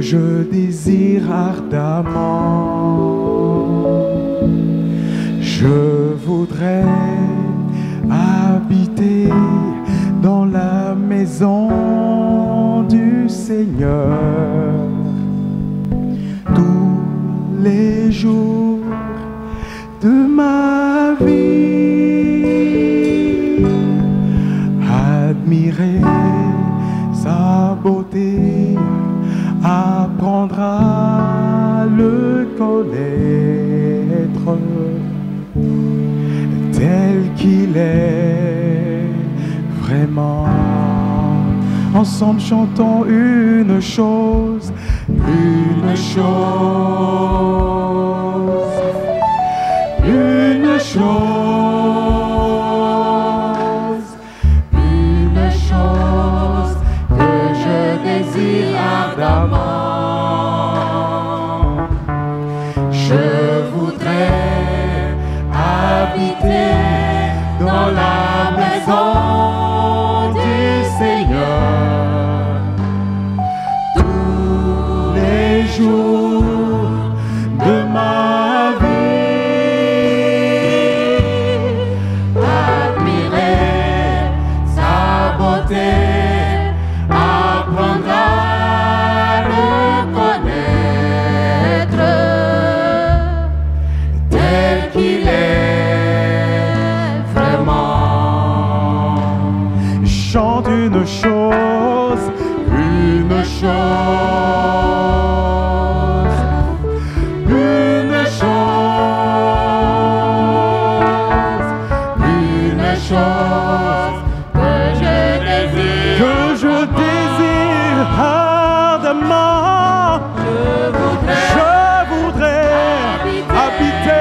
je désire ardemment. Je voudrais habiter dans la maison du Seigneur tous les jours de ma vie, admirer sa beauté, apprendre à le connaître tel qu'il est vraiment. Ensemble chantons une chose, une chose, une chose, une chose que je désire ardemment. Je voudrais habiter dans la maison du Seigneur tous les jours de ma vie, admirer sa beauté, apprendre à le connaître tel qu'il est vraiment. Chante une chose, une chose, une chose, une chose que je désire ardemment. Je voudrais habiter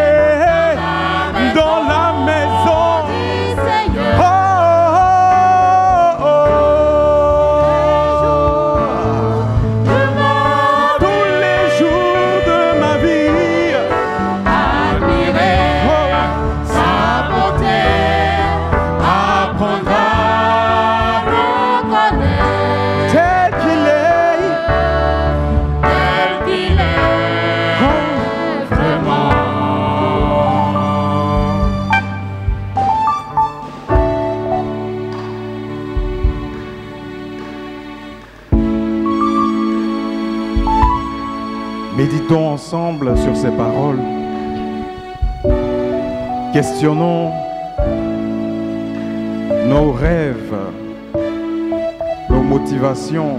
dans la maison du Seigneur. Tous les jours de ma vie, admirer sa beauté, apprendre à le connaître tel qu'il est vraiment. Méditons ensemble sur ces paroles. Questionnons nos rêves, nos motivations,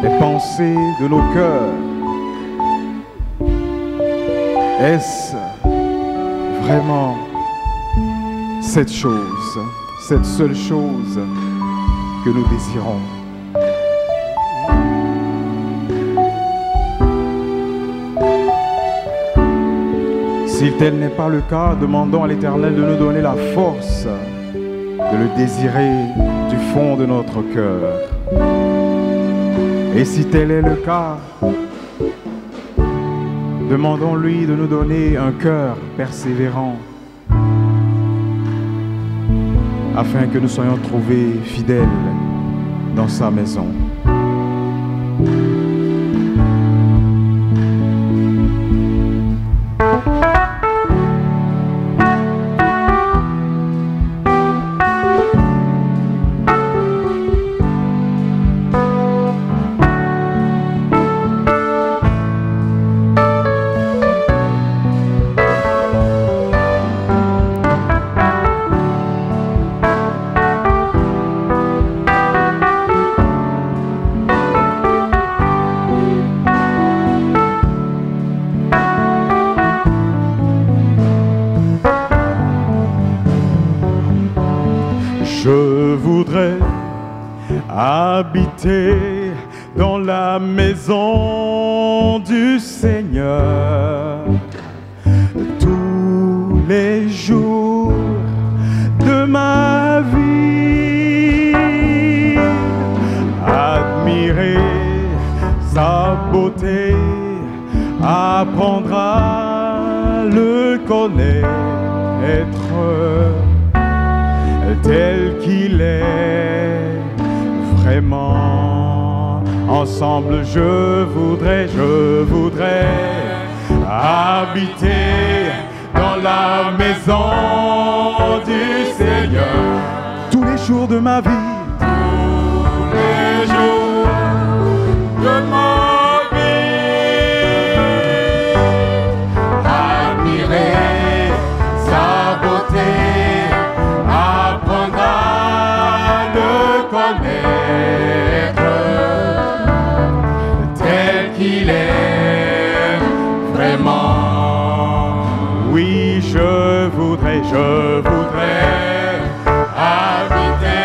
les pensées de nos cœurs. Est-ce vraiment cette chose, cette seule chose que nous désirons? Si tel n'est pas le cas, demandons à l'Éternel de nous donner la force de le désirer du fond de notre cœur. Et si tel est le cas, demandons-lui de nous donner un cœur persévérant afin que nous soyons trouvés fidèles dans sa maison. Je voudrais habiter dans la maison du Seigneur tous les jours de ma vie, admirer sa beauté, apprendre à le connaître tel qu'il est vraiment. Ensemble, je voudrais habiter dans la maison du Seigneur tous les jours de ma vie. Tous les jours de ma vie. Admirer sa beauté, apprendre à le connaître tel qu'il est vraiment. Oui, je voudrais habiter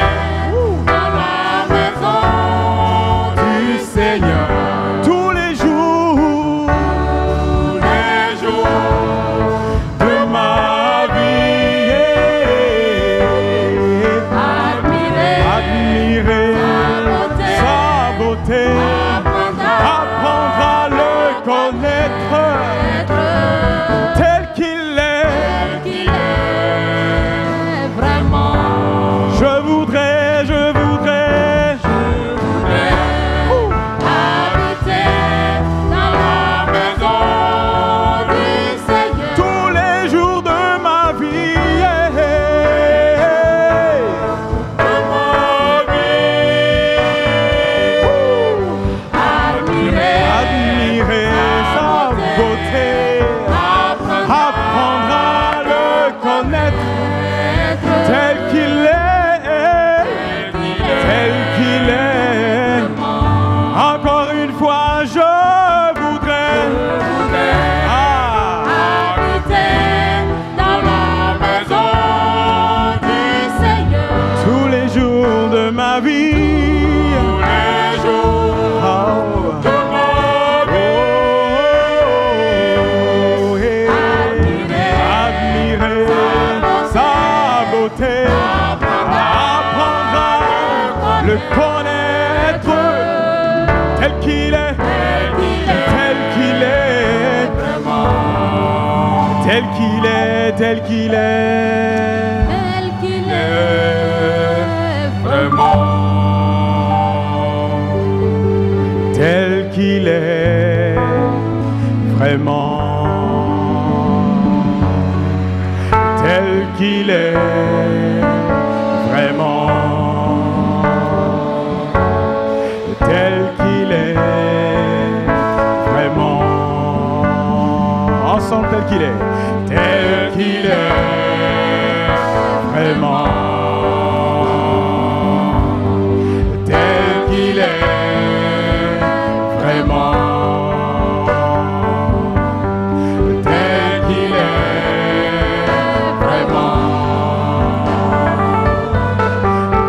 dans la maison du Seigneur tous les jours de ma vie. Admirer sa beauté, apprendre à le connaître tel qu'il est vraiment. Je voudrais habiter dans la maison du Seigneur tous les jours de ma vie. Admirer sa beauté, apprendre à le connaître tel qu'il est. Encore une fois, je voudrais habiter dans la maison du Seigneur tous les jours de ma vie. Admirer sa beauté, apprendre à le connaître tel qu'il est, vraiment, tel qu'il est vraiment, tel qu'il est vraiment, tel qu'il est vraiment. Ensemble, tel qu'il est vraiment, tel qu'il est vraiment, tel qu'il est vraiment,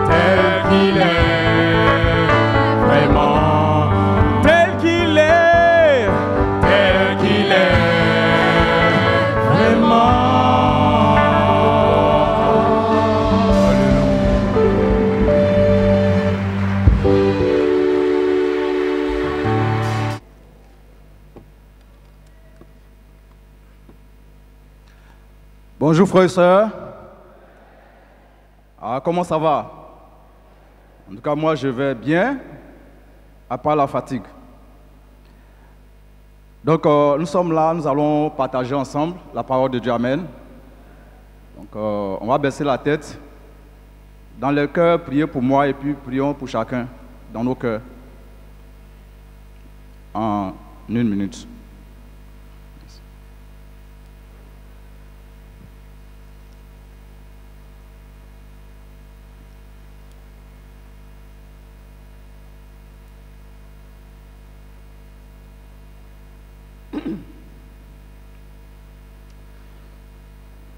tel qu'il est vraiment, tel qu'il est vraiment. Bonjour frères et sœurs. Comment ça va? En tout cas, moi je vais bien, à part la fatigue. Donc nous sommes là, nous allons partager ensemble la parole de Dieu. Amen. Donc on va baisser la tête. Dans le cœur, priez pour moi et puis prions pour chacun dans nos cœurs. En 1 minute.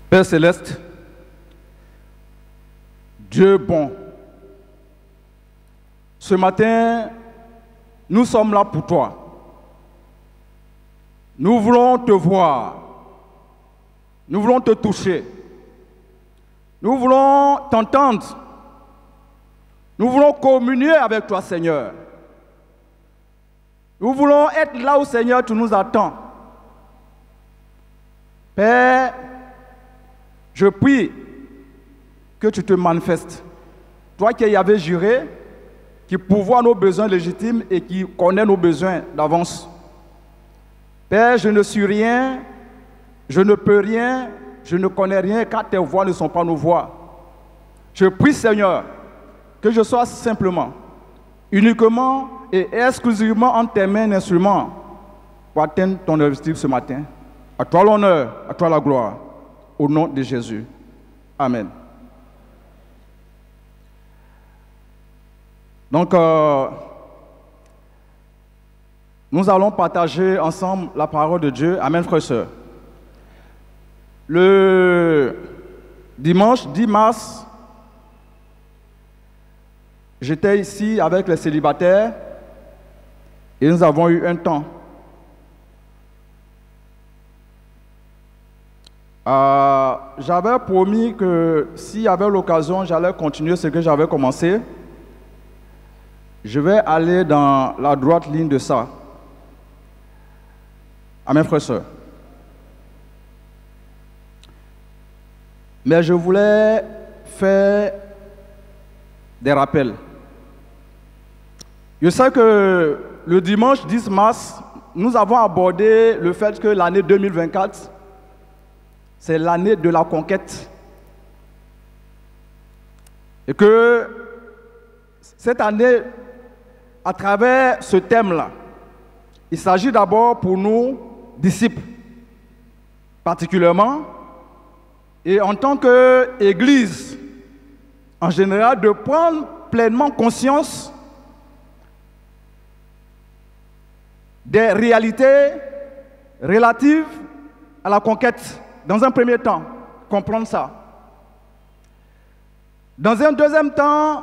Père céleste, Dieu bon, ce matin, nous sommes là pour toi. Nous voulons te voir, nous voulons te toucher, nous voulons t'entendre, nous voulons communier avec toi, Seigneur. Nous voulons être là où, Seigneur, tu nous attends. Père, je prie que tu te manifestes. Toi qui y avais juré qui pourvoit nos besoins légitimes et qui connaît nos besoins d'avance. Père, je ne suis rien, je ne peux rien, je ne connais rien, car tes voies ne sont pas nos voies. Je prie, Seigneur, que je sois simplement, uniquement et exclusivement en tes mains d'instruments pour atteindre ton objectif ce matin. À toi l'honneur, à toi la gloire, au nom de Jésus. Amen. Donc, nous allons partager ensemble la parole de Dieu. Amen, frères et sœurs. Le dimanche 10 mars, j'étais ici avec les célibataires et nous avons eu un temps. J'avais promis que s'il y avait l'occasion, j'allais continuer ce que j'avais commencé. Je vais aller dans la droite ligne de ça. Amen, frères et sœurs. Mais je voulais faire des rappels. Je sais que le dimanche 10 mars, nous avons abordé le fait que l'année 2024, c'est l'année de la conquête. Et que cette année, à travers ce thème-là, il s'agit d'abord pour nous, disciples, particulièrement, et en tant qu'Église, en général, de prendre pleinement conscience des réalités relatives à la conquête. Dans un premier temps, comprendre ça. Dans un deuxième temps,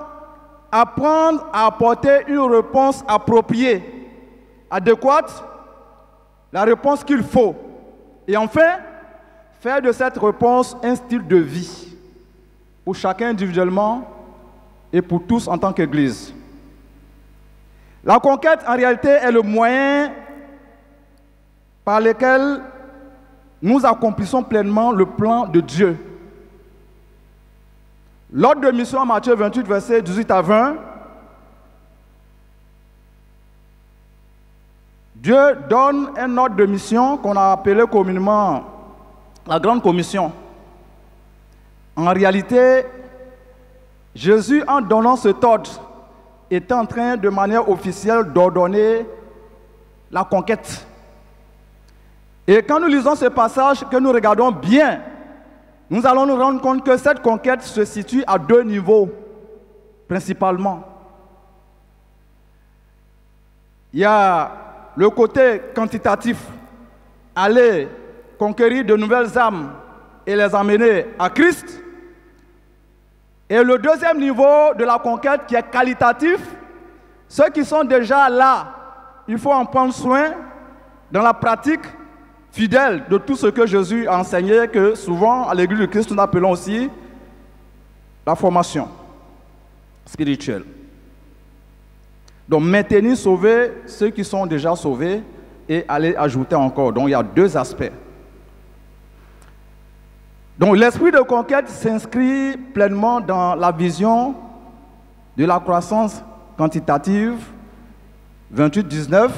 apprendre à apporter une réponse appropriée, adéquate, la réponse qu'il faut. Et enfin, faire de cette réponse un style de vie, pour chacun individuellement et pour tous en tant qu'Église. La conquête, en réalité, est le moyen par lequel nous accomplissons pleinement le plan de Dieu. L'ordre de mission en Matthieu 28, versets 18 à 20, Dieu donne un ordre de mission qu'on a appelé communément la Grande Commission. En réalité, Jésus, en donnant cet ordre, était en train de manière officielle d'ordonner la conquête. Et quand nous lisons ce passage, que nous regardons bien, nous allons nous rendre compte que cette conquête se situe à deux niveaux, principalement. Il y a le côté quantitatif, aller conquérir de nouvelles âmes et les emmener à Christ. Et le deuxième niveau de la conquête qui est qualitatif, ceux qui sont déjà là, il faut en prendre soin dans la pratique fidèle de tout ce que Jésus a enseigné, que souvent à l'Église de Christ nous appelons aussi la formation spirituelle. Donc maintenir, sauver ceux qui sont déjà sauvés et aller ajouter encore. Donc il y a deux aspects. Donc l'esprit de conquête s'inscrit pleinement dans la vision de la croissance quantitative 28-19,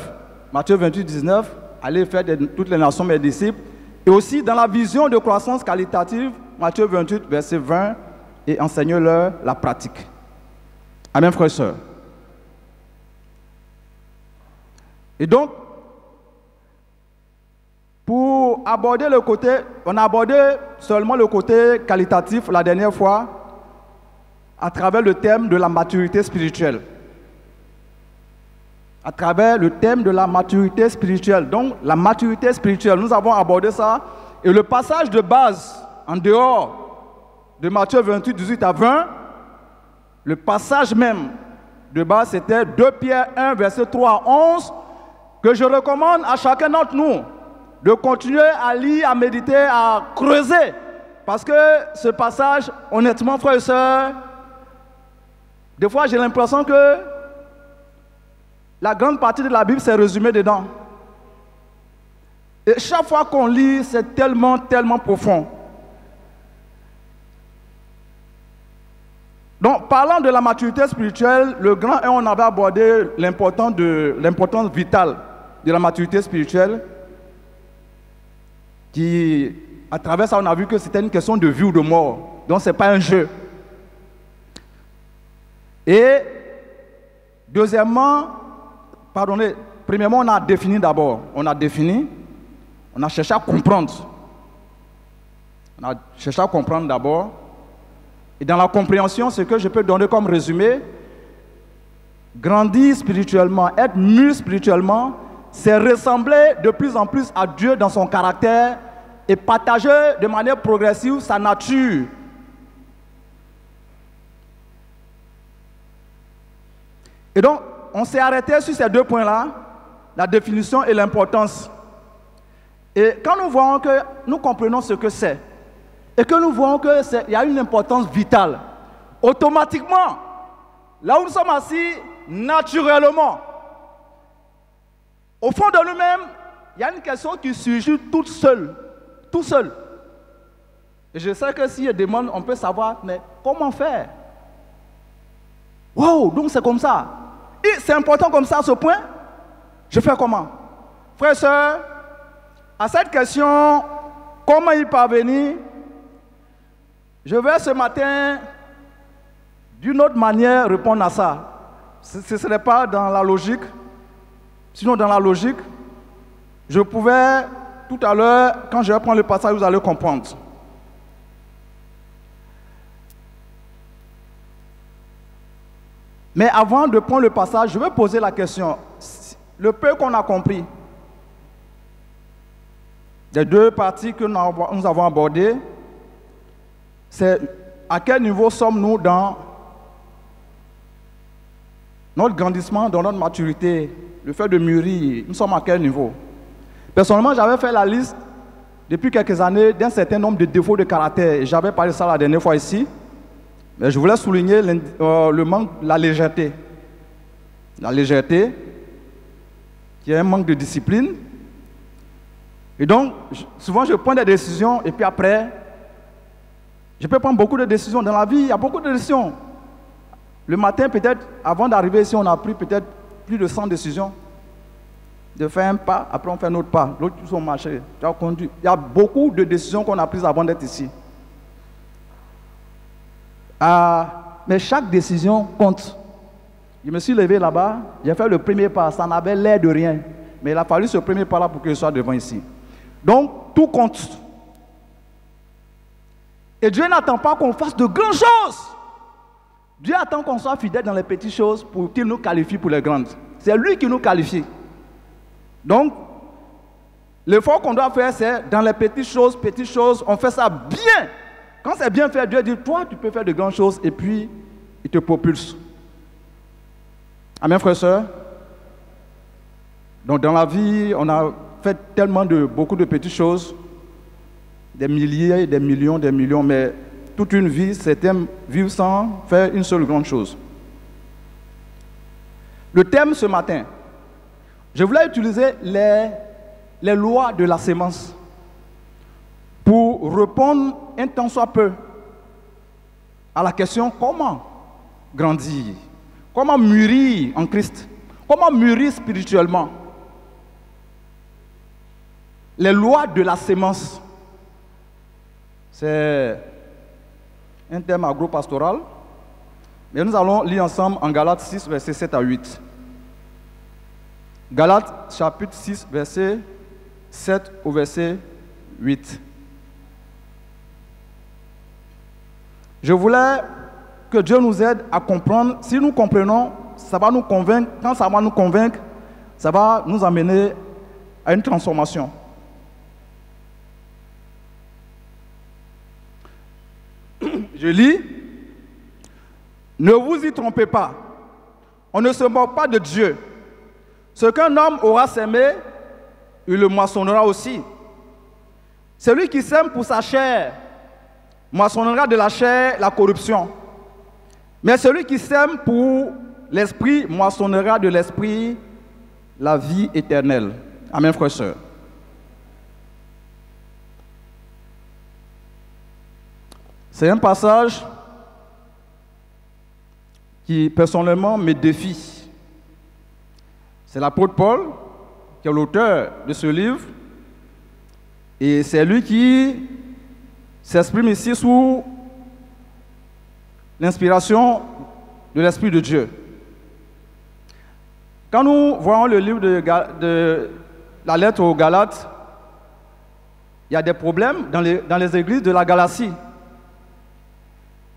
Matthieu 28-19, allez faire de toutes les nations mes disciples, et aussi dans la vision de croissance qualitative, Matthieu 28, verset 20, et enseigne-leur la pratique. Amen, frères et sœurs. Et donc, pour aborder le côté, on a abordé seulement le côté qualitatif la dernière fois, à travers le thème de la maturité spirituelle. À travers le thème de la maturité spirituelle. Donc, la maturité spirituelle, nous avons abordé ça. Et le passage de base, en dehors de Matthieu 28, 18 à 20, le passage même de base, c'était 2 Pierre 1, verset 3 à 11, que je recommande à chacun d'entre nous de continuer à lire, à méditer, à creuser. Parce que ce passage, honnêtement, frères et sœurs, des fois j'ai l'impression que la grande partie de la Bible s'est résumée dedans. Et chaque fois qu'on lit, c'est tellement, tellement profond. Donc, parlant de la maturité spirituelle, le grand 1, on avait abordé l'importance vitale de la maturité spirituelle, qui, à travers ça, on a vu que c'était une question de vie ou de mort. Donc, ce n'est pas un jeu. Et, deuxièmement, premièrement, on a défini d'abord. On a cherché à comprendre. On a cherché à comprendre d'abord. Et dans la compréhension, ce que je peux donner comme résumé, grandir spirituellement, être mûr spirituellement, c'est ressembler de plus en plus à Dieu dans son caractère et partager de manière progressive sa nature. Et donc, on s'est arrêté sur ces deux points-là, la définition et l'importance. Et quand nous voyons que nous comprenons ce que c'est, et que nous voyons qu'il y a une importance vitale, automatiquement, là où nous sommes assis, naturellement, au fond de nous-mêmes, il y a une question qui surgit toute seule, tout seul. Et je sais que si je demande, on peut savoir, mais comment faire? Wow, donc c'est comme ça. Et c'est important comme ça à ce point. Je fais comment? Frères et sœurs, à cette question, comment y parvenir? Je vais ce matin, d'une autre manière, répondre à ça. Ce ne serait pas dans la logique. Sinon, dans la logique, je pouvais, tout à l'heure, quand je vais prendre le passage, vous allez comprendre. Mais avant de prendre le passage, je vais poser la question. Le peu qu'on a compris, des deux parties que nous avons abordées, c'est à quel niveau sommes-nous dans notre grandissement, dans notre maturité, le fait de mûrir, nous sommes à quel niveau? Personnellement, j'avais fait la liste depuis quelques années d'un certain nombre de défauts de caractère. J'avais parlé de ça la dernière fois ici. Mais je voulais souligner le manque, la légèreté. La légèreté, qui est un manque de discipline. Et donc, souvent je prends des décisions et puis après, je peux prendre beaucoup de décisions. Dans la vie, il y a beaucoup de décisions. Le matin, peut-être, avant d'arriver ici, on a pris peut-être plus de 100 décisions. De faire un pas, après on fait un autre pas. L'autre, ils sont marchés. Tu as conduit. Il y a beaucoup de décisions qu'on a prises avant d'être ici. Mais chaque décision compte. Je me suis levé là-bas, j'ai fait le premier pas, ça n'avait l'air de rien. Mais il a fallu ce premier pas-là pour que je sois devant ici. Donc, tout compte. Et Dieu n'attend pas qu'on fasse de grandes choses. Dieu attend qu'on soit fidèle dans les petites choses pour qu'il nous qualifie pour les grandes. C'est lui qui nous qualifie. Donc, l'effort qu'on doit faire, c'est dans les petites choses, on fait ça bien. Quand c'est bien fait, Dieu dit, toi, tu peux faire de grandes choses et puis, il te propulse. Amen, frères et sœurs. Donc, dans la vie, on a fait beaucoup de petites choses, des milliers, des millions, mais toute une vie, c'était vivre sans faire une seule grande chose. Le thème ce matin, je voulais utiliser les lois de la sémence pour répondre un tant soit peu à la question comment grandir, comment mûrir en Christ, comment mûrir spirituellement. Les lois de la sémence, c'est un thème agro-pastoral, mais nous allons lire ensemble en Galates 6, versets 7 à 8. Galates chapitre 6, verset 7 au verset 8. Je voulais que Dieu nous aide à comprendre. Si nous comprenons, ça va nous convaincre. Quand ça va nous convaincre, ça va nous amener à une transformation. Je lis. Ne vous y trompez pas. On ne se moque pas de Dieu. Ce qu'un homme aura sémé, il le moissonnera aussi. Celui qui sème pour sa chair moissonnera de la chair la corruption. Mais celui qui sème pour l'esprit moissonnera de l'esprit la vie éternelle. Amen, frères et sœurs. C'est un passage qui personnellement me défie. C'est l'apôtre Paul qui est l'auteur de ce livre et c'est lui qui s'exprime ici sous l'inspiration de l'Esprit de Dieu. Quand nous voyons le livre de la lettre aux Galates, il y a des problèmes dans les églises de la Galatie.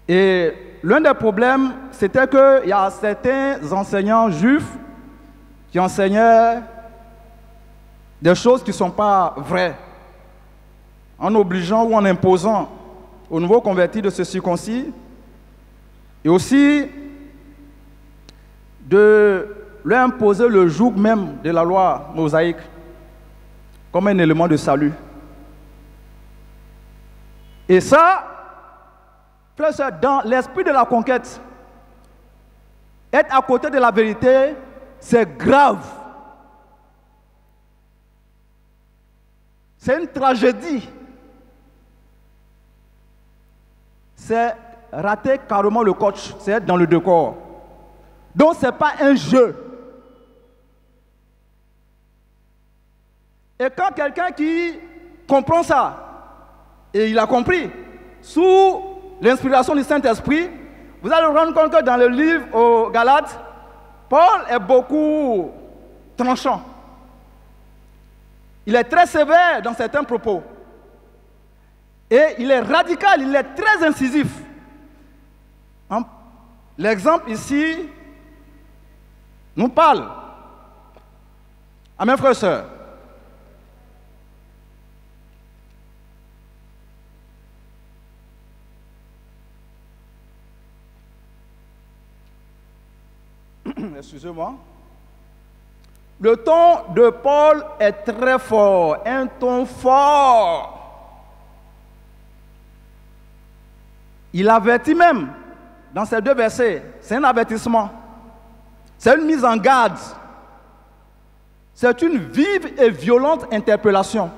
Et l'un des problèmes, c'était qu'il y a certains enseignants juifs qui enseignaient des choses qui ne sont pas vraies, en obligeant ou en imposant aux nouveaux convertis de se circoncire, et aussi de leur imposer le joug même de la loi mosaïque comme un élément de salut. Et ça, frères et sœurs, dans l'esprit de la conquête, être à côté de la vérité, c'est grave. C'est une tragédie. C'est rater carrément le coach, c'est être dans le décor. Donc ce n'est pas un jeu. Et quand quelqu'un qui comprend ça, et il a compris, sous l'inspiration du Saint-Esprit, vous allez vous rendre compte que dans le livre aux Galates, Paul est beaucoup tranchant. Il est très sévère dans certains propos. Et il est radical, il est très incisif. L'exemple ici nous parle. Amen, frères et sœurs. Excusez-moi. Le ton de Paul est très fort, un ton fort. Il avertit même dans ces deux versets. C'est un avertissement. C'est une mise en garde. C'est une vive et violente interpellation.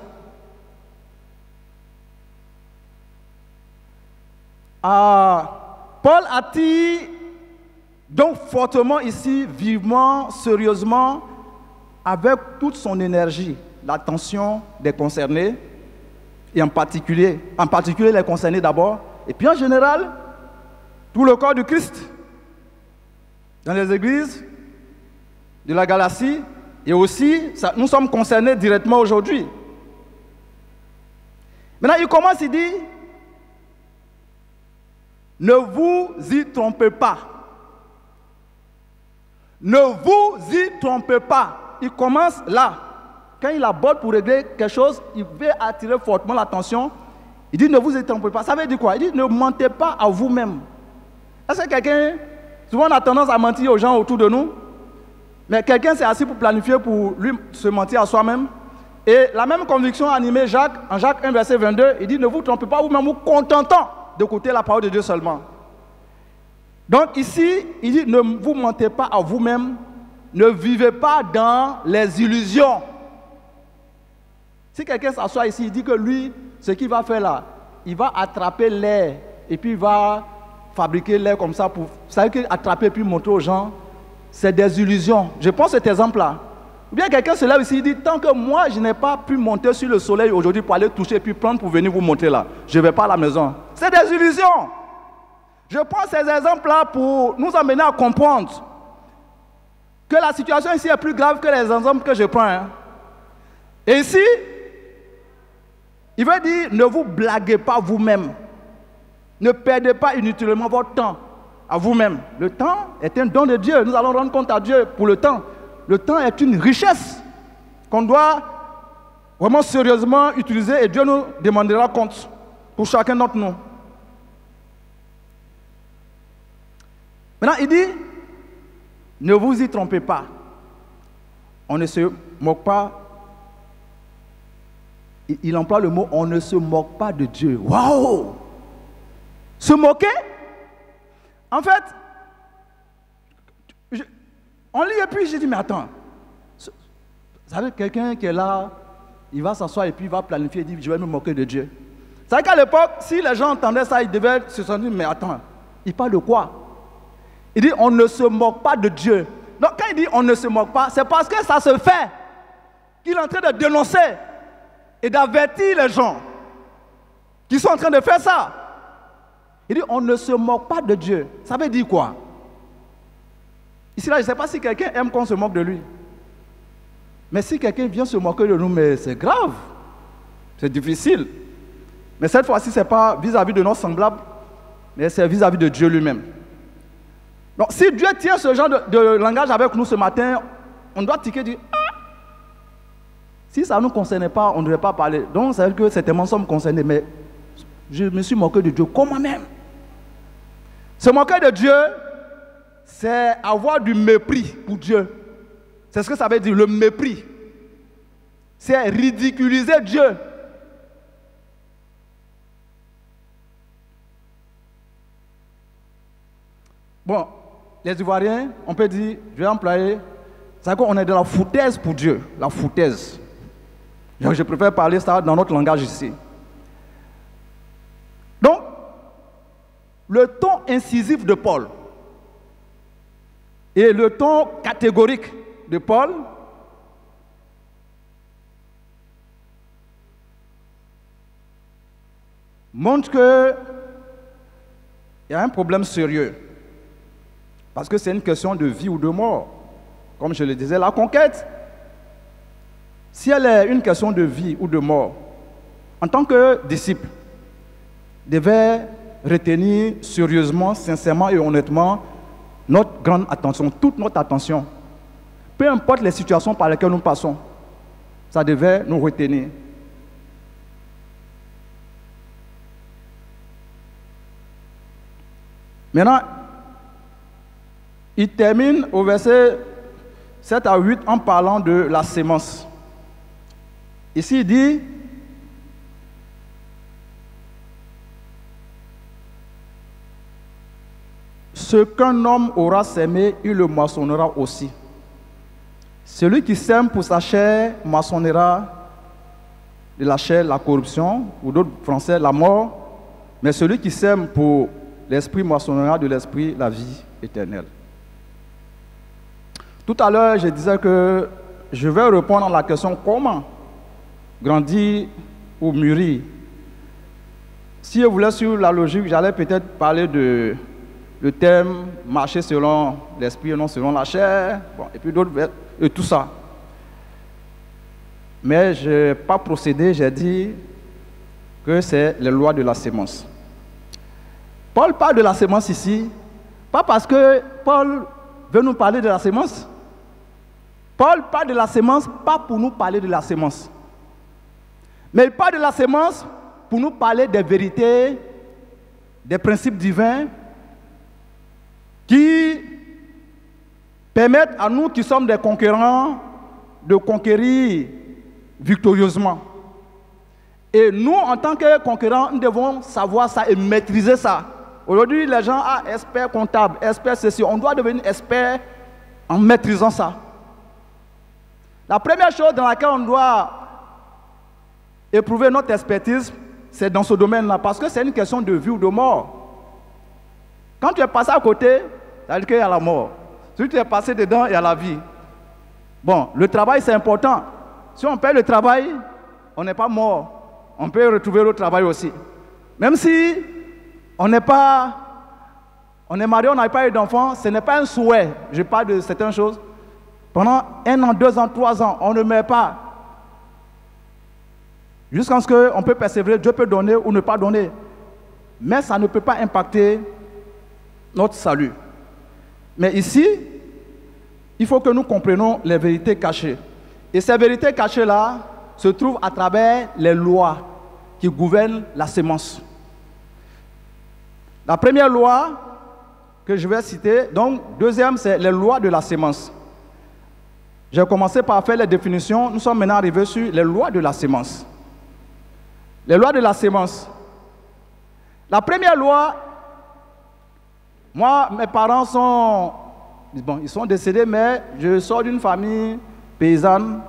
Paul attire donc fortement ici, vivement, sérieusement, avec toute son énergie, l'attention des concernés, et en particulier les concernés d'abord, et puis en général, tout le corps du Christ, dans les églises de la Galatie, et aussi, nous sommes concernés directement aujourd'hui. Maintenant, il commence, il dit, ne vous y trompez pas. Ne vous y trompez pas. Il commence là. Quand il aborde pour régler quelque chose, il veut attirer fortement l'attention. Il dit ne vous y trompez pas. Ça veut dire quoi? Il dit ne mentez pas à vous-même. Est-ce que quelqu'un, souvent on a tendance à mentir aux gens autour de nous, mais quelqu'un s'est assis pour planifier pour lui se mentir à soi-même. Et la même conviction a animé Jacques, en Jacques 1, verset 22, il dit ne vous trompez pas vous-même, vous contentant d'écouter la parole de Dieu seulement. Donc ici, il dit, ne vous mentez pas à vous-même, ne vivez pas dans les illusions. Si quelqu'un s'assoit ici, il dit que lui, ce qu'il va faire là, il va attraper l'air et puis il va fabriquer l'air comme ça pour... Ça veut dire qu'attraper puis montrer aux gens, c'est des illusions. Je prends cet exemple-là. Ou bien quelqu'un se lève ici, il dit, tant que moi, je n'ai pas pu monter sur le soleil aujourd'hui pour aller toucher et puis prendre pour venir vous montrer là, je ne vais pas à la maison. C'est des illusions. Je prends ces exemples-là pour nous amener à comprendre que la situation ici est plus grave que les exemples que je prends. Hein. Et ici, il veut dire, ne vous blaguez pas vous-même. Ne perdez pas inutilement votre temps à vous-même. Le temps est un don de Dieu. Nous allons rendre compte à Dieu pour le temps. Le temps est une richesse qu'on doit vraiment sérieusement utiliser et Dieu nous demandera compte pour chacun d'entre nous. Maintenant, il dit, ne vous y trompez pas. On ne se moque pas. Il emploie le mot, on ne se moque pas de Dieu. Waouh! Se moquer? En fait, on lit et puis j'ai dit, mais attends, vous savez, quelqu'un qui est là, il va s'asseoir et puis il va planifier, il dit, je vais me moquer de Dieu. C'est vrai qu'à l'époque, si les gens entendaient ça, ils devaient se sentir, mais attends, il parle de quoi? Il dit on ne se moque pas de Dieu. Donc quand il dit on ne se moque pas, c'est parce que ça se fait qu'il est en train de dénoncer et d'avertir les gens qui sont en train de faire ça. Il dit on ne se moque pas de Dieu. Ça veut dire quoi? Ici là, je ne sais pas si quelqu'un aime qu'on se moque de lui. Mais si quelqu'un vient se moquer de nous, mais c'est grave. C'est difficile. Mais cette fois-ci, ce n'est pas vis-à-vis de nos semblables, mais c'est vis-à-vis de Dieu lui-même. Donc, si Dieu tient ce genre de langage avec nous ce matin, on doit tiquer et dire ah, si ça ne nous concernait pas, on ne devrait pas parler. Donc, ça veut dire que certainement nous sommes concernés, mais je me suis moqué de Dieu. Comment même? Se moquer de Dieu, c'est avoir du mépris pour Dieu. C'est ce que ça veut dire, le mépris. C'est ridiculiser Dieu. Bon, les Ivoiriens, on peut dire, je vais employer, c'est qu'on est de la foutaise pour Dieu, la foutaise. Donc, je préfère parler ça dans notre langage ici. Donc, le ton incisif de Paul et le ton catégorique de Paul montrent qu'il y a un problème sérieux. Parce que c'est une question de vie ou de mort. Comme je le disais, la conquête, si elle est une question de vie ou de mort, en tant que disciple, devait retenir sérieusement, sincèrement et honnêtement notre grande attention, toute notre attention. Peu importe les situations par lesquelles nous passons, ça devait nous retenir. Maintenant, il termine au verset 7 à 8 en parlant de la sémence. Ici, il dit ce qu'un homme aura sémé, il le moissonnera aussi. Celui qui sème pour sa chair moissonnera de la chair la corruption, ou d'autres français la mort, mais celui qui sème pour l'esprit moissonnera de l'esprit la vie éternelle. Tout à l'heure, je disais que je vais répondre à la question comment grandir ou mûrir. Si je voulais suivre la logique, j'allais peut-être parler de le thème marcher selon l'esprit et non selon la chair, bon, et puis d'autres, et tout ça. Mais je n'ai pas procédé, j'ai dit que c'est les lois de la sémence. Paul parle de la sémence ici, pas parce que Paul veut nous parler de la sémence. Paul parle de la sémence, pas pour nous parler de la sémence. Mais il parle de la sémence pour nous parler des vérités, des principes divins qui permettent à nous qui sommes des conquérants de conquérir victorieusement. Et nous, en tant que conquérants, nous devons savoir ça et maîtriser ça. Aujourd'hui, les gens, experts comptables, experts ceci, on doit devenir expert en maîtrisant ça. La première chose dans laquelle on doit éprouver notre expertise, c'est dans ce domaine-là, parce que c'est une question de vie ou de mort. Quand tu es passé à côté, ça veut dire qu'il y a la mort. Si tu es passé dedans, il y a la vie. Bon, le travail, c'est important. Si on perd le travail, on n'est pas mort. On peut retrouver le travail aussi. Même si on est marié, on n'a pas eu d'enfant, ce n'est pas un souhait. Je parle de certaines choses. Pendant 1 an, 2 ans, 3 ans, on ne meurt pas. Jusqu'à ce qu'on peut persévérer, Dieu peut donner ou ne pas donner. Mais ça ne peut pas impacter notre salut. Mais ici, il faut que nous comprenions les vérités cachées. Et ces vérités cachées-là se trouvent à travers les lois qui gouvernent la sémence. La première loi que je vais citer, donc deuxième, c'est les lois de la sémence. J'ai commencé par faire les définitions. Nous sommes maintenant arrivés sur les lois de la sémence. Les lois de la sémence. La première loi, moi, mes parents sont, bon, ils sont décédés, mais je sors d'une famille paysanne,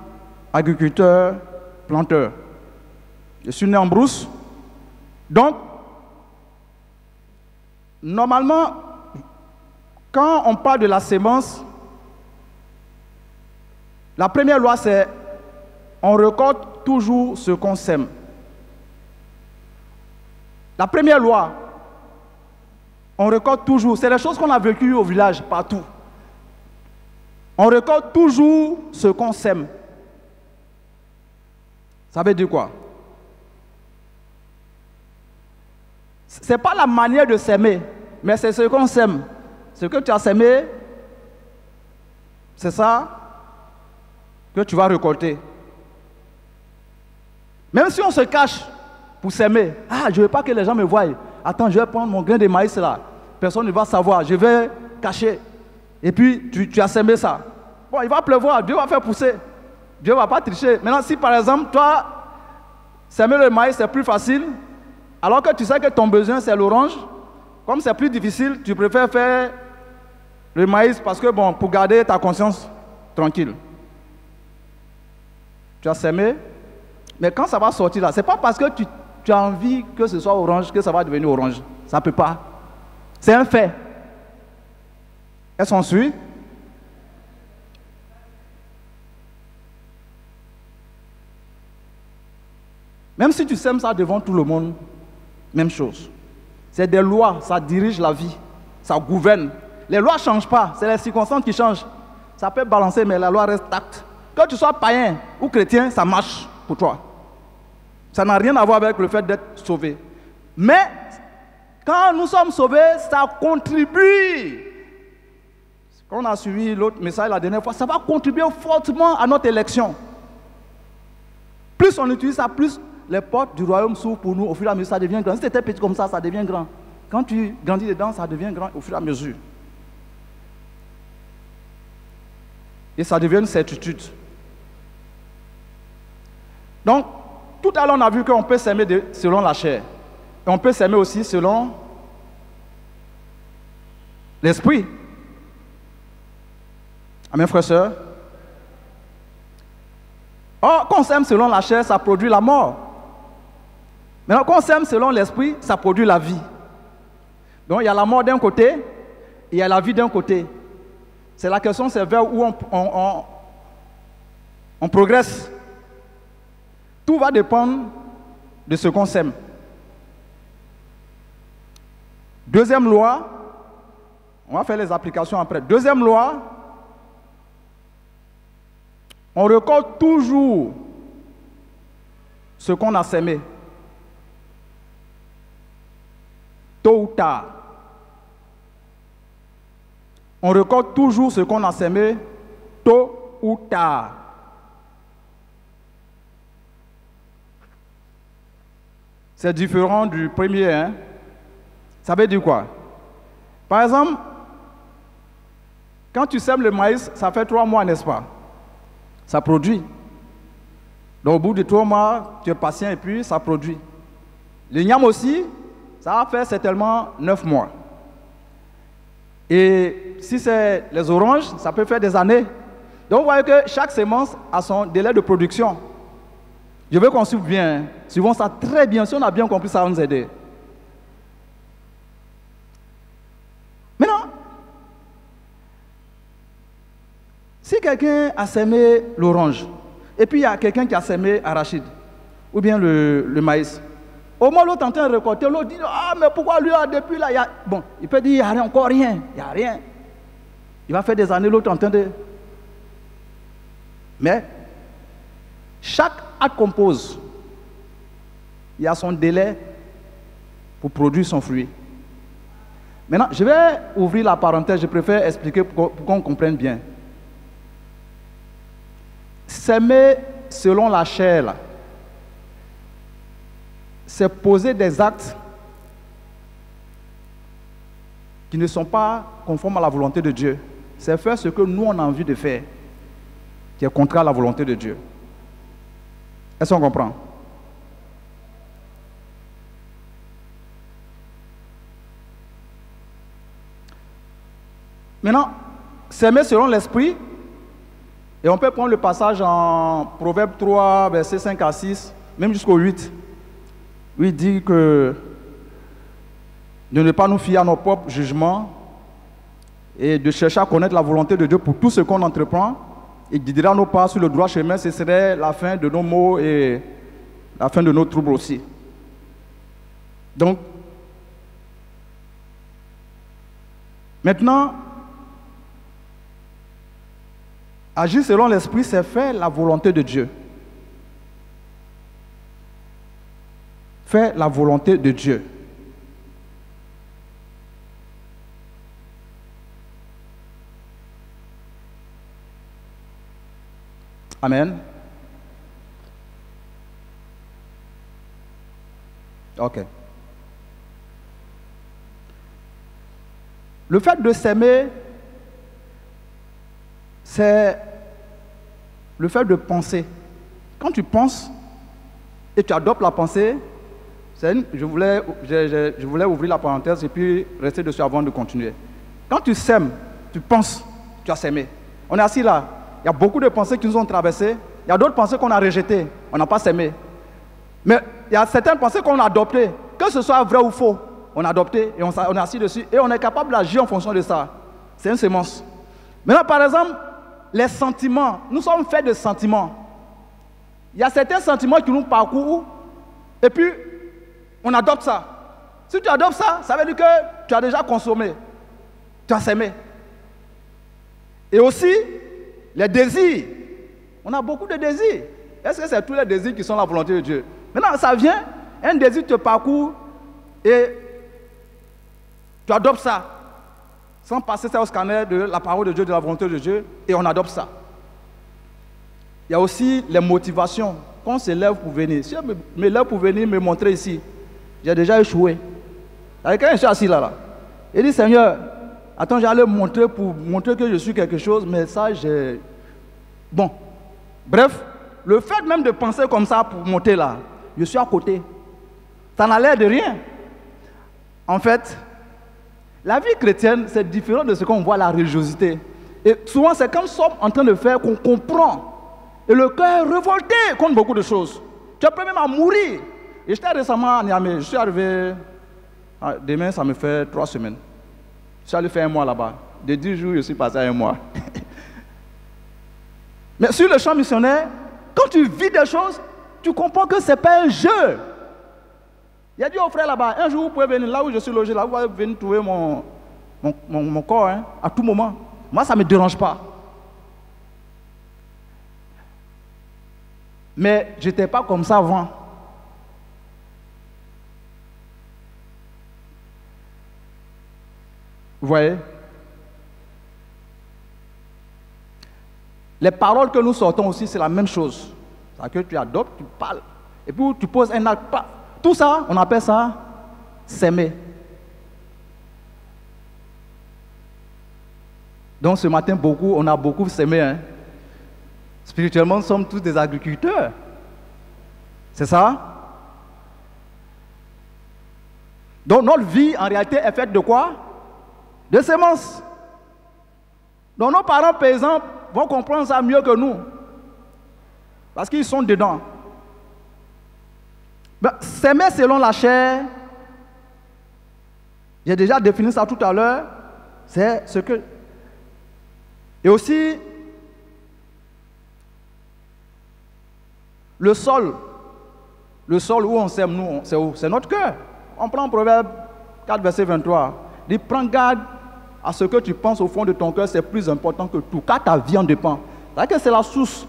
agriculteur, planteur. Je suis né en brousse. Donc, normalement, Quand on parle de la sémence, la première loi, c'est on récolte toujours ce qu'on sème. La première loi, on récolte toujours. C'est les choses qu'on a vécues au village, partout. On récolte toujours ce qu'on sème. Ça veut dire quoi? Ce n'est pas la manière de s'aimer, mais c'est ce qu'on sème. Ce que tu as sémé, c'est ça que tu vas récolter. Même si on se cache pour s'aimer, ah, je ne veux pas que les gens me voient. Attends, je vais prendre mon grain de maïs là. Personne ne va savoir. Je vais cacher. Et puis, tu as sémé ça. Bon, il va pleuvoir. Dieu va faire pousser. Dieu ne va pas tricher. Maintenant, si par exemple, toi, s'aimer le maïs, c'est plus facile, alors que tu sais que ton besoin, c'est l'orange, comme c'est plus difficile, tu préfères faire le maïs parce que, bon, pour garder ta conscience tranquille. Tu as sémé, mais quand ça va sortir là, ce n'est pas parce que tu as envie que ce soit orange que ça va devenir orange. Ça ne peut pas. C'est un fait. Est-ce qu'on suit? Même si tu sèmes ça devant tout le monde, même chose. C'est des lois, ça dirige la vie, ça gouverne. Les lois ne changent pas, c'est les circonstances qui changent. Ça peut balancer, mais la loi reste acte. Que tu sois païen ou chrétien, ça marche pour toi. Ça n'a rien à voir avec le fait d'être sauvé. Mais, quand nous sommes sauvés, ça contribue. Quand on a suivi l'autre message la dernière fois, ça va contribuer fortement à notre élection. Plus on utilise ça, plus les portes du royaume s'ouvrent pour nous. Au fur et à mesure, ça devient grand. Si c'était petit comme ça devient grand. Quand tu grandis dedans, ça devient grand au fur et à mesure. Et ça devient une certitude. Donc, tout à l'heure, on a vu qu'on peut s'aimer selon la chair. Et on peut s'aimer aussi selon l'esprit. Amen, frères et sœurs. Or, quand on s'aime selon la chair, ça produit la mort. Maintenant, quand on s'aime selon l'esprit, ça produit la vie. Donc, il y a la mort d'un côté, et il y a la vie d'un côté. C'est la question, c'est vers où on progresse. Tout va dépendre de ce qu'on sème. Deuxième loi, on va faire les applications après. Deuxième loi, on récolte toujours ce qu'on a sémé. Tôt ou tard. On récolte toujours ce qu'on a sémé, tôt ou tard. C'est différent du premier. Hein? Ça veut dire quoi? Par exemple, quand tu sèmes le maïs, ça fait 3 mois, n'est-ce pas? Ça produit. Donc, au bout de 3 mois, tu es patient et puis ça produit. Le niam aussi, ça va faire certainement 9 mois. Et si c'est les oranges, ça peut faire des années. Donc, vous voyez que chaque semence a son délai de production. Je veux qu'on suive bien. Hein. Suivons ça très bien. Si on a bien compris, ça va nous aider. Maintenant, si quelqu'un a sémé l'orange, et puis il y a quelqu'un qui a sémé arachide, ou bien le maïs, au moins l'autre est en train de récolter, l'autre dit, ah mais pourquoi lui, depuis là, il y a... Bon, il peut dire, il n'y a rien, encore rien, il n'y a rien. Il va faire des années, l'autre en train de... Mais, chaque acte qu'on pose, il y a son délai pour produire son fruit. Maintenant, je vais ouvrir la parenthèse, je préfère expliquer pour qu'on comprenne bien. S'aimer selon la chair, là, c'est poser des actes qui ne sont pas conformes à la volonté de Dieu. C'est faire ce que nous, on a envie de faire, qui est contraire à la volonté de Dieu. Est-ce qu'on comprend? Maintenant, s'aimer selon l'esprit, et on peut prendre le passage en Proverbe 3, versets 5 à 6, même jusqu'au 8, où il dit que de ne pas nous fier à nos propres jugements et de chercher à connaître la volonté de Dieu pour tout ce qu'on entreprend, et guidera nos pas sur le droit chemin, ce serait la fin de nos maux et la fin de nos troubles aussi. Donc, maintenant, agir selon l'esprit, c'est faire la volonté de Dieu. Faire la volonté de Dieu. Amen. Ok. Le fait de s'aimer, c'est le fait de penser. Quand tu penses et tu adoptes la pensée, je voulais ouvrir la parenthèse et puis rester dessus avant de continuer. Quand tu sèmes, tu penses, tu as sémé. On est assis là, il y a beaucoup de pensées qui nous ont traversées, il y a d'autres pensées qu'on a rejetées, on n'a pas sémé. Mais il y a certaines pensées qu'on a adoptées, que ce soit vrai ou faux, on a adopté et on est assis dessus et on est capable d'agir en fonction de ça. C'est une sémence. Maintenant, par exemple, les sentiments, nous sommes faits de sentiments. Il y a certains sentiments qui nous parcourent et puis on adopte ça. Si tu adoptes ça, ça veut dire que tu as déjà consommé, tu as sémé. Et aussi, les désirs. On a beaucoup de désirs. Est-ce que c'est tous les désirs qui sont la volonté de Dieu? Maintenant, ça vient, un désir te parcourt et tu adoptes ça, sans passer ça au scanner de la parole de Dieu, de la volonté de Dieu, et on adopte ça. Il y a aussi les motivations. Quand on se lève pour venir, si je me lève pour venir me montrer ici, j'ai déjà échoué. Avec quand je suis assis là, il dit, Seigneur, attends, j'allais montrer pour montrer que je suis quelque chose, mais ça, j'ai... Bon, bref, le fait même de penser comme ça pour monter là, je suis à côté. Ça n'a l'air de rien. En fait, la vie chrétienne, c'est différent de ce qu'on voit la religiosité. Et souvent, c'est comme ça en train de faire qu'on comprend. Et le cœur est révolté contre beaucoup de choses. Tu es prêt même à mourir. Et j'étais récemment à Niamey. Je suis arrivé, demain, ça me fait 3 semaines. Je suis allé faire 1 mois là-bas. De 10 jours, je suis passé à 1 mois. Mais sur le champ missionnaire, quand tu vis des choses, tu comprends que ce n'est pas un jeu. Il a dit aux frères là-bas, un jour vous pouvez venir là où je suis logé, là vous pouvez venir trouver mon corps hein, à tout moment. Moi, ça ne me dérange pas. Mais je n'étais pas comme ça avant. Vous voyez? Les paroles que nous sortons aussi, c'est la même chose. C'est-à-dire que tu adoptes, tu parles, et puis tu poses un acte. Tout ça, on appelle ça s'aimer. Donc ce matin, on a beaucoup s'aimé. Hein. Spirituellement, nous sommes tous des agriculteurs. C'est ça? Donc notre vie, en réalité, est faite de quoi? De semences. Donc nos parents paysans vont comprendre ça mieux que nous. Parce qu'ils sont dedans. Ben, s'aimer selon la chair, j'ai déjà défini ça tout à l'heure, c'est ce que... Et aussi, le sol où on s'aime, nous, c'est où? C'est notre cœur. On prend Proverbe 4, verset 23. Il dit, prends garde à ce que tu penses au fond de ton cœur, c'est plus important que tout, car ta vie en dépend. C'est-à-dire que c'est la source.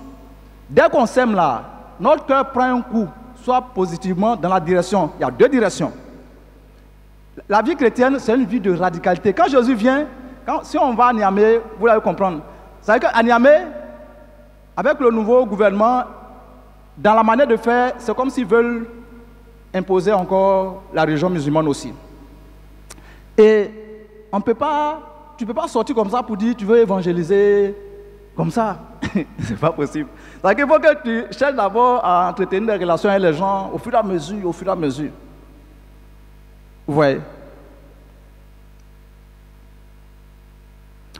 Dès qu'on s'aime là, notre cœur prend un coup, soit positivement dans la direction. Il y a 2 directions. La vie chrétienne, c'est une vie de radicalité. Quand Jésus vient, si on va à Niamey, vous l'allez comprendre. C'est-à-dire qu'à Niamey, avec le nouveau gouvernement, dans la manière de faire, c'est comme s'ils veulent imposer encore la religion musulmane aussi. Et tu ne peux pas sortir comme ça pour dire tu veux évangéliser comme ça. C'est pas possible. C'est-à-dire qu'il faut que tu cherches d'abord à entretenir des relations avec les gens au fur et à mesure, Vous voyez?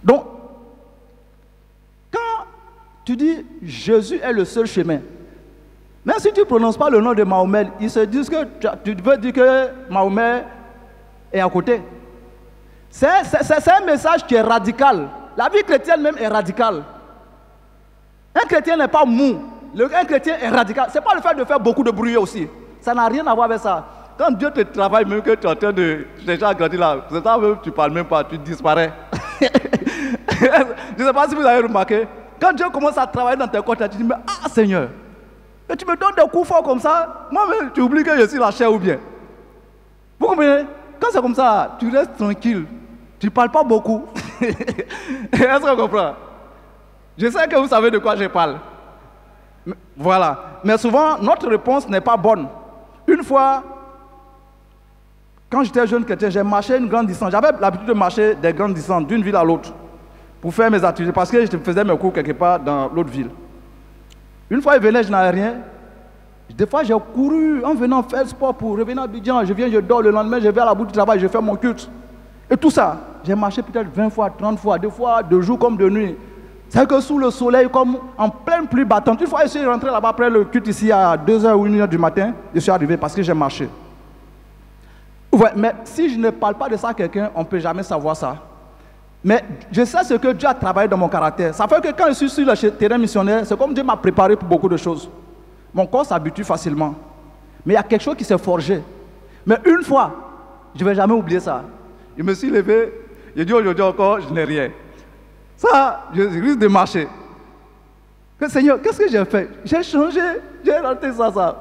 Donc, quand tu dis Jésus est le seul chemin, même si tu ne prononces pas le nom de Mahomet, ils se disent que tu veux dire que Mahomet est à côté. C'est un message qui est radical. La vie chrétienne même est radicale. Un chrétien n'est pas mou. Un chrétien est radical. Ce n'est pas le fait de faire beaucoup de bruit aussi. Ça n'a rien à voir avec ça. Quand Dieu te travaille, même que tu es en train de déjà grandir là, c'est ça même, tu ne parles même pas, tu disparais. Je ne sais pas si vous avez remarqué. Quand Dieu commence à travailler dans tes côtes, tu dis, mais ah Seigneur, et tu me donnes des coups forts comme ça, moi-même, tu oublies que je suis la chair ou bien. Vous comprenez? Quand c'est comme ça, tu restes tranquille. Tu ne parles pas beaucoup. Est-ce qu'on comprend? Je sais que vous savez de quoi je parle. Voilà. Mais souvent, notre réponse n'est pas bonne. Une fois, quand j'étais jeune chrétien, j'ai marché une grande distance. J'avais l'habitude de marcher des grandes distances d'une ville à l'autre pour faire mes activités parce que je faisais mes cours quelque part dans l'autre ville. Une fois, il venait, je n'avais rien. Des fois, j'ai couru en venant faire sport pour revenir à Abidjan. Je viens, je dors le lendemain, je vais à la bout du travail, je fais mon culte. Et tout ça, j'ai marché peut-être 20 fois, 30 fois, des fois, de jour comme de nuit. C'est que sous le soleil, comme en pleine pluie battante. Une fois, je suis rentré là-bas après le culte ici à 2h ou 1h du matin. Je suis arrivé parce que j'ai marché. Ouais, mais si je ne parle pas de ça à quelqu'un, on ne peut jamais savoir ça. Mais je sais ce que Dieu a travaillé dans mon caractère. Ça fait que quand je suis sur le terrain missionnaire, c'est comme Dieu m'a préparé pour beaucoup de choses. Mon corps s'habitue facilement. Mais il y a quelque chose qui s'est forgé. Mais une fois, je ne vais jamais oublier ça. Je me suis levé, j'ai dit aujourd'hui encore, je n'ai rien. Ça, je risque de marcher. Seigneur, qu'est-ce que j'ai fait? J'ai changé, j'ai raté ça.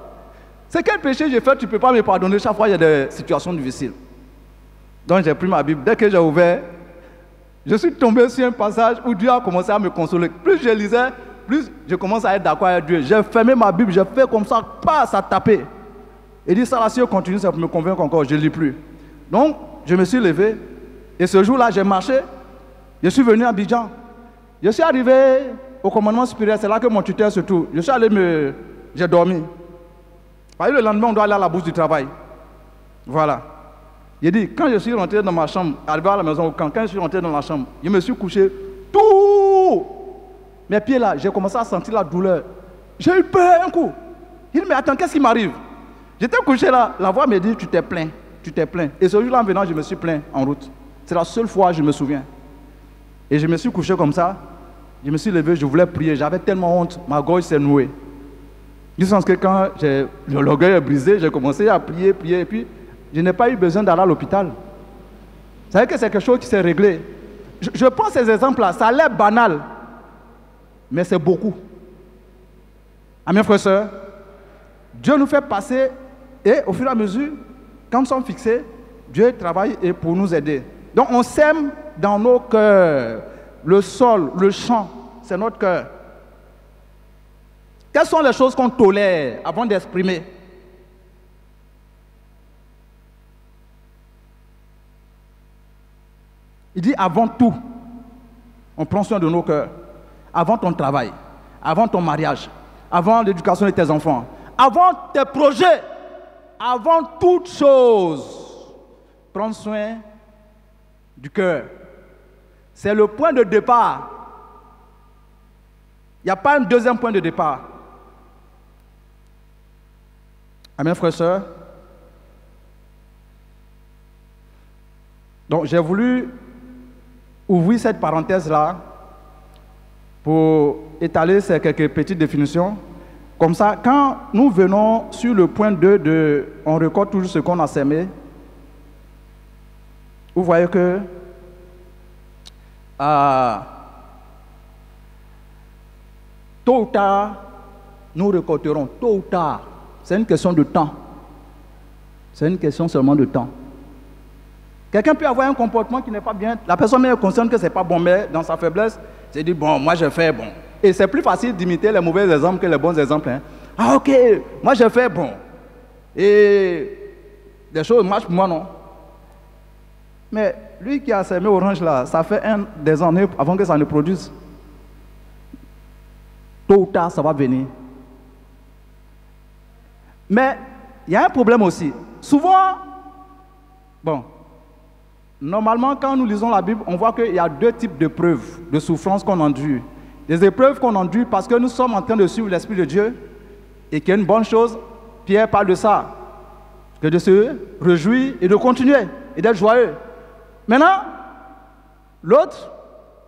C'est quel péché j'ai fait, tu ne peux pas me pardonner. Chaque fois, il y a des situations difficiles. Donc, j'ai pris ma Bible. Dès que j'ai ouvert, je suis tombé sur un passage où Dieu a commencé à me consoler. Plus je lisais, plus je commence à être d'accord avec Dieu. J'ai fermé ma Bible, j'ai fait comme ça, pas ça taper. Il dit, ça, là, si je continue, ça me convainc encore, je ne lis plus. Donc, je me suis levé, et ce jour-là, j'ai marché, je suis venu à Abidjan. Je suis arrivé au commandement supérieur, c'est là que mon tuteur se trouve. Je suis allé j'ai dormi. Le lendemain, on doit aller à la bourse du travail. Voilà. Il dit, quand je suis rentré dans ma chambre, arrivé à la maison au camp, quand je suis rentré dans la chambre, je me suis couché, tout mes pieds là, j'ai commencé à sentir la douleur. J'ai eu peur un coup. Il dit, mais attends, qu'est-ce qui m'arrive? J'étais couché là, la voix me dit, tu t'es plaint. Et ce jour-là, en venant, je me suis plaint en route. C'est la seule fois que je me souviens. Et je me suis couché comme ça, je me suis levé, je voulais prier, j'avais tellement honte, ma gorge s'est nouée. Du sens que quand l'orgueil est brisé, j'ai commencé à prier, et puis je n'ai pas eu besoin d'aller à l'hôpital. Vous savez que c'est quelque chose qui s'est réglé. Je prends ces exemples-là, ça a l'air banal, mais c'est beaucoup. Amen, frères et sœurs. Dieu nous fait passer, et au fur et à mesure, quand nous sommes fixés, Dieu travaille pour nous aider. Donc on sème dans nos cœurs. Le sol, le champ, c'est notre cœur. Quelles sont les choses qu'on tolère avant d'exprimer? Il dit avant tout, on prend soin de nos cœurs. Avant ton travail, avant ton mariage, avant l'éducation de tes enfants, avant tes projets, avant toute chose, prends soin du cœur. C'est le point de départ. Il n'y a pas un deuxième point de départ. Amen, frères et sœurs. Donc, j'ai voulu ouvrir cette parenthèse-là pour étaler ces quelques petites définitions. Comme ça, quand nous venons sur le point 2 on record toujours ce qu'on a sémé, vous voyez que tôt ou tard, nous récolterons. Tôt ou tard. C'est une question de temps. C'est une question seulement de temps. Quelqu'un peut avoir un comportement qui n'est pas bien. La personne est consciente que ce n'est pas bon, mais dans sa faiblesse, c'est dit, bon, moi je fais bon. Et c'est plus facile d'imiter les mauvais exemples que les bons exemples. Hein. Ah ok, moi je fais bon. Et les choses marchent pour moi, non. Mais lui qui a semé orange là, ça fait des années avant que ça ne produise. Tôt ou tard, ça va venir. Mais il y a un problème aussi. Souvent, normalement, quand nous lisons la Bible, on voit qu'il y a deux types de preuves, de souffrances qu'on endure. Des épreuves qu'on endure parce que nous sommes en train de suivre l'Esprit de Dieu et qu'il y a une bonne chose. Pierre parle de ça, que de se réjouir et de continuer et d'être joyeux. Maintenant, L'autre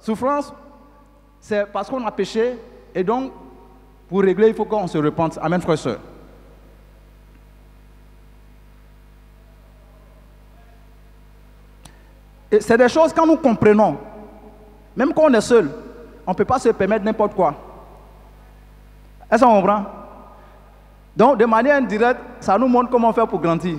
souffrance, c'est parce qu'on a péché, et donc, pour régler, il faut qu'on se repente. Amen, frères et sœurs. Et c'est des choses quand nous comprenons, même quand on est seul, on ne peut pas se permettre n'importe quoi. Est-ce qu'on comprend? Donc, de manière indirecte, ça nous montre comment faire pour grandir.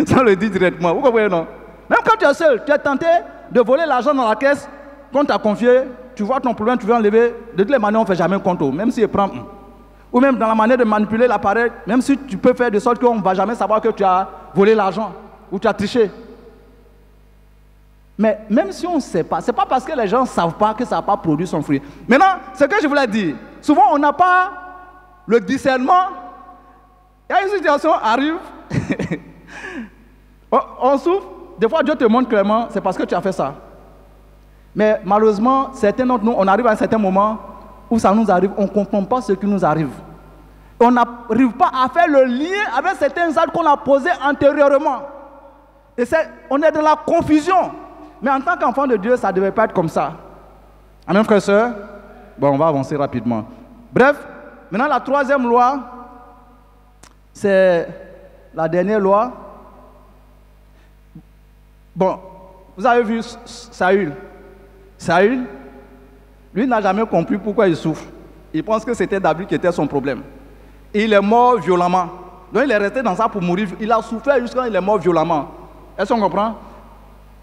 Ça le dit directement. Vous comprenez, non? Même quand tu es seul, tu es tenté de voler l'argent dans la caisse qu'on t'a confié, tu vois ton problème, tu veux enlever. De toutes les manières, on ne fait jamais compte, même s'il prend. Ou même dans la manière de manipuler l'appareil, même si tu peux faire de sorte qu'on ne va jamais savoir que tu as volé l'argent ou tu as triché. Mais même si on ne sait pas, ce n'est pas parce que les gens ne savent pas que ça n'a pas produit son fruit. Maintenant, ce que je voulais dire, souvent on n'a pas le discernement. Il y a une situation arrive, on souffre, des fois Dieu te montre clairement, c'est parce que tu as fait ça. Mais malheureusement, certains d'entre nous, on arrive à un certain moment où ça nous arrive, on ne comprend pas ce qui nous arrive. On n'arrive pas à faire le lien avec certains actes qu'on a posés antérieurement. Et on est dans la confusion. Mais en tant qu'enfant de Dieu, ça ne devait pas être comme ça. Amen, frères et sœurs? Bon, on va avancer rapidement. Bref, maintenant la troisième loi, c'est la dernière loi. Bon, vous avez vu Saül. Saül, lui n'a jamais compris pourquoi il souffre. Il pense que c'était David qui était son problème. Et il est mort violemment. Donc il est resté dans ça pour mourir. Il a souffert jusqu'à il est mort violemment. Est-ce qu'on comprend?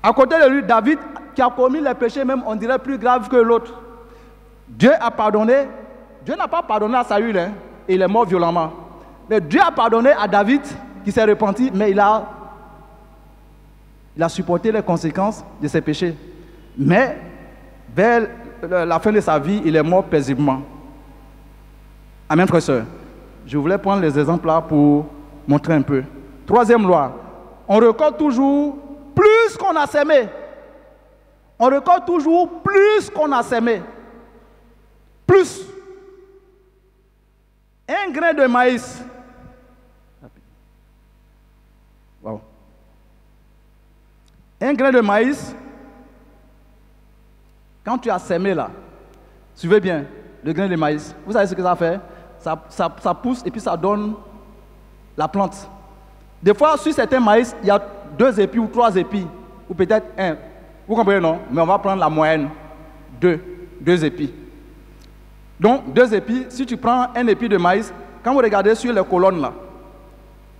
À côté de lui, David, qui a commis les péchés même, on dirait, plus graves que l'autre. Dieu a pardonné. Dieu n'a pas pardonné à Saül, hein, et il est mort violemment. Mais Dieu a pardonné à David, qui s'est repenti, mais il a supporté les conséquences de ses péchés. Mais, vers la fin de sa vie, il est mort paisiblement. Amen, frères et sœurs. Je voulais prendre les exemples là pour montrer un peu. Troisième loi. On récolte toujours plus qu'on a sémé. On récolte toujours plus qu'on a sémé. Plus. Un grain de maïs. Wow. Un grain de maïs, quand tu as sémé là, suivez bien, le grain de maïs, vous savez ce que ça fait? Ça pousse et puis ça donne la plante. Des fois, sur certains maïs, il y a 2 épis ou 3 épis, ou peut-être 1. Vous comprenez, non? Mais on va prendre la moyenne. 2 épis. Donc, 2 épis, si tu prends un épi de maïs, quand vous regardez sur les colonnes là,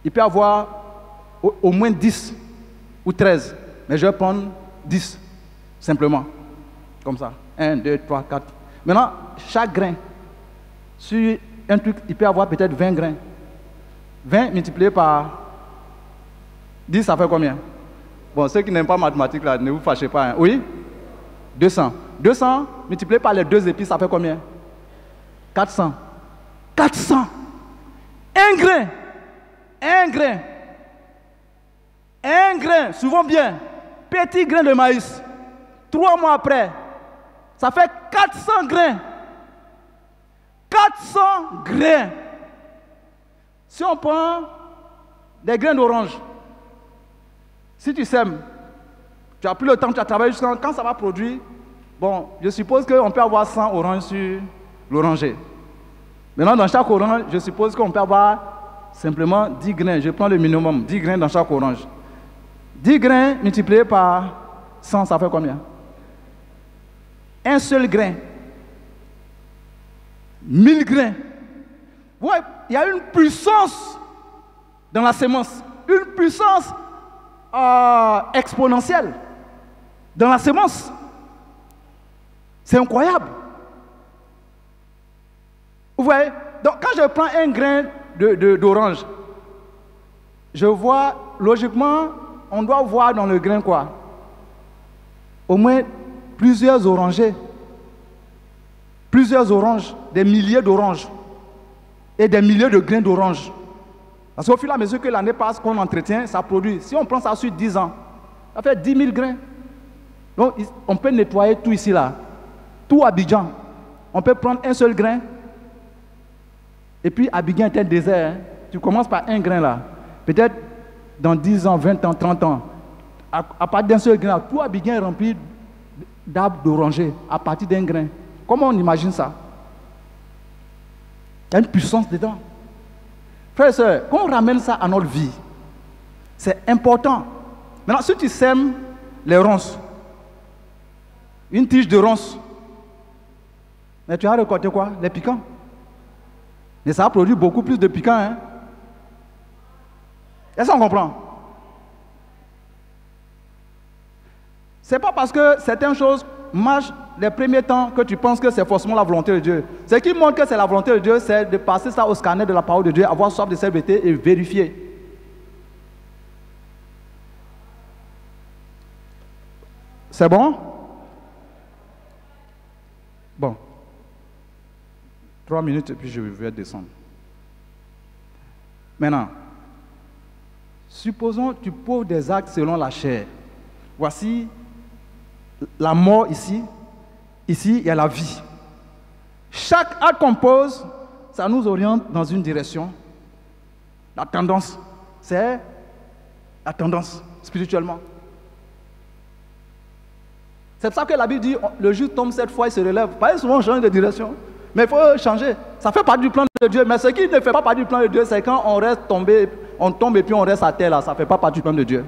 il peut y avoir au moins 10 ou 13. Mais je vais prendre 10, simplement. Comme ça. 1, 2, 3, 4. Maintenant, chaque grain, sur un truc, il peut y avoir peut-être 20 grains. 20 multiplié par 10, ça fait combien? Bon, ceux qui n'aiment pas mathématiques, là, ne vous fâchez pas. Hein. Oui? 200. 200 multiplié par les 2 épis, ça fait combien? 400. 400. Un grain. Un grain. Un grain, souvent bien. Petit grain de maïs. 3 mois après, ça fait 400 grains. 400 grains. Si on prend des grains d'orange, si tu sèmes, tu as pris le temps, tu as travaillé jusqu'à quand ça va produire. Bon, je suppose qu'on peut avoir 100 oranges sur l'oranger. Maintenant, dans chaque orange, je suppose qu'on peut avoir simplement 10 grains. Je prends le minimum, 10 grains dans chaque orange. 10 grains multipliés par 100, ça fait combien? Un seul grain. 1000 grains. Ouais, il y a une puissance dans la sémence. Une puissance exponentielle dans la sémence. C'est incroyable. Vous voyez? Donc, quand je prends un grain d'orange, je vois, logiquement, on doit voir dans le grain quoi? Au moins plusieurs orangers. Plusieurs oranges, des milliers d'oranges. Et des milliers de grains d'orange. Parce qu'au fur et à mesure que l'année passe, qu'on entretient, ça produit. Si on prend ça sur 10 ans, ça fait 10 000 grains. Donc, on peut nettoyer tout ici, là. Tout Abidjan. On peut prendre un seul grain. Et puis, Abidjan est un désert. Hein. Tu commences par un grain, là. Peut-être dans 10 ans, 20 ans, 30 ans, à partir d'un seul grain, tout Abidjan est rempli d'arbre d'oranger à partir d'un grain. Comment on imagine ça? Il y a une puissance dedans. Frères et sœurs, quand on ramène ça à notre vie, c'est important. Maintenant, si tu sèmes les ronces, une tige de ronces, mais tu as récolté quoi? Les piquants. Mais ça a produit beaucoup plus de piquants. Hein? Est-ce qu'on comprend? C'est pas parce que certaines choses marchent les premiers temps que tu penses que c'est forcément la volonté de Dieu. Ce qui montre que c'est la volonté de Dieu, c'est de passer ça au scanner de la parole de Dieu, avoir soif de sainteté et vérifier. C'est bon? Bon. 3 minutes et puis je vais descendre. Maintenant, supposons que tu poses des actes selon la chair. Voici la mort ici. Ici, il y a la vie. Chaque acte qu'on pose, ça nous oriente dans une direction. La tendance, c'est la tendance spirituellement. C'est pour ça que la Bible dit, le juste tombe 7 fois, il se relève. Pas souvent on change de direction, mais il faut changer. Ça fait partie du plan de Dieu. Mais ce qui ne fait pas partie du plan de Dieu, c'est quand on reste tombé, on tombe et puis on reste à terre là. Ça ne fait pas partie du plan de Dieu.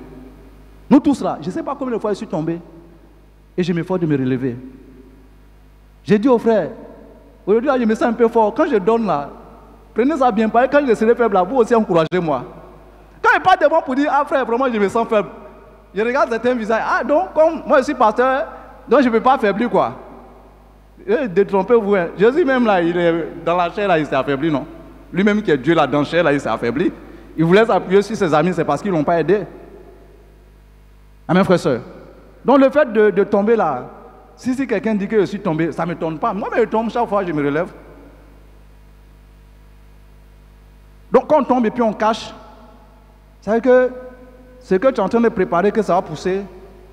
Nous tous là, je ne sais pas combien de fois je suis tombé et je m'efforce de me relever. J'ai dit aux frères, aujourd'hui je me sens un peu fort. Quand je donne là, prenez ça bien, pareil, quand je serai faible là, vous aussi encouragez-moi. Quand il parle de moi pour dire, ah frère, vraiment je me sens faible. Je regarde certains visages, ah donc comme moi je suis pasteur, donc je ne peux pas affaiblir quoi. Détrompez-vous, hein. Jésus même là, il est dans la chair là, il s'est affaibli, non? Lui-même qui est Dieu là, dans la chair là, il s'est affaibli. Il voulait s'appuyer sur ses amis, c'est parce qu'ils ne l'ont pas aidé. Amen, frère et soeur. Donc le fait de tomber là, si quelqu'un dit que je suis tombé, ça ne me tombe pas. Moi, je tombe chaque fois, je me relève. Donc quand on tombe et puis on cache, ça veut dire que ce que tu es en train de préparer, que ça va pousser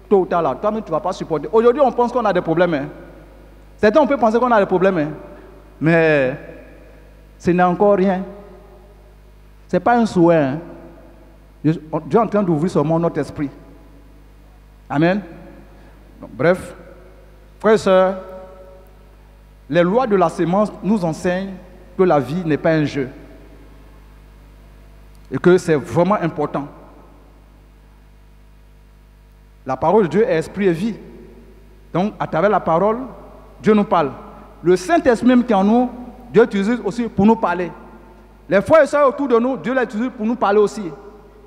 tôt ou tard là, toi-même tu ne vas pas supporter. Aujourd'hui, on pense qu'on a des problèmes. Hein. Certains, on peut penser qu'on a des problèmes, hein. Mais ce n'est encore rien. Ce n'est pas un souhait. Hein. Dieu est en train d'ouvrir seulement notre esprit. Amen. Donc, bref, frères et sœurs, les lois de la sémence nous enseignent que la vie n'est pas un jeu et que c'est vraiment important. La parole de Dieu est esprit et vie. Donc, à travers la parole, Dieu nous parle. Le Saint-Esprit même qui est en nous, Dieu l'utilise aussi pour nous parler. Les frères et sœurs autour de nous, Dieu l'utilise pour nous parler aussi.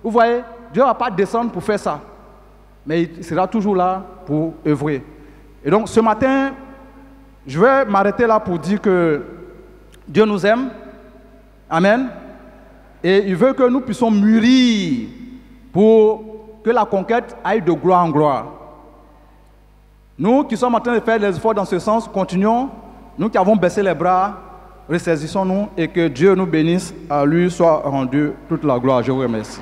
Vous voyez, Dieu ne va pas descendre pour faire ça. Mais il sera toujours là pour œuvrer. Et donc, ce matin, je vais m'arrêter là pour dire que Dieu nous aime. Amen. Et il veut que nous puissions mûrir pour que la conquête aille de gloire en gloire. Nous qui sommes en train de faire des efforts dans ce sens, continuons. Nous qui avons baissé les bras, ressaisissons-nous et que Dieu nous bénisse. À lui soit rendue toute la gloire. Je vous remercie.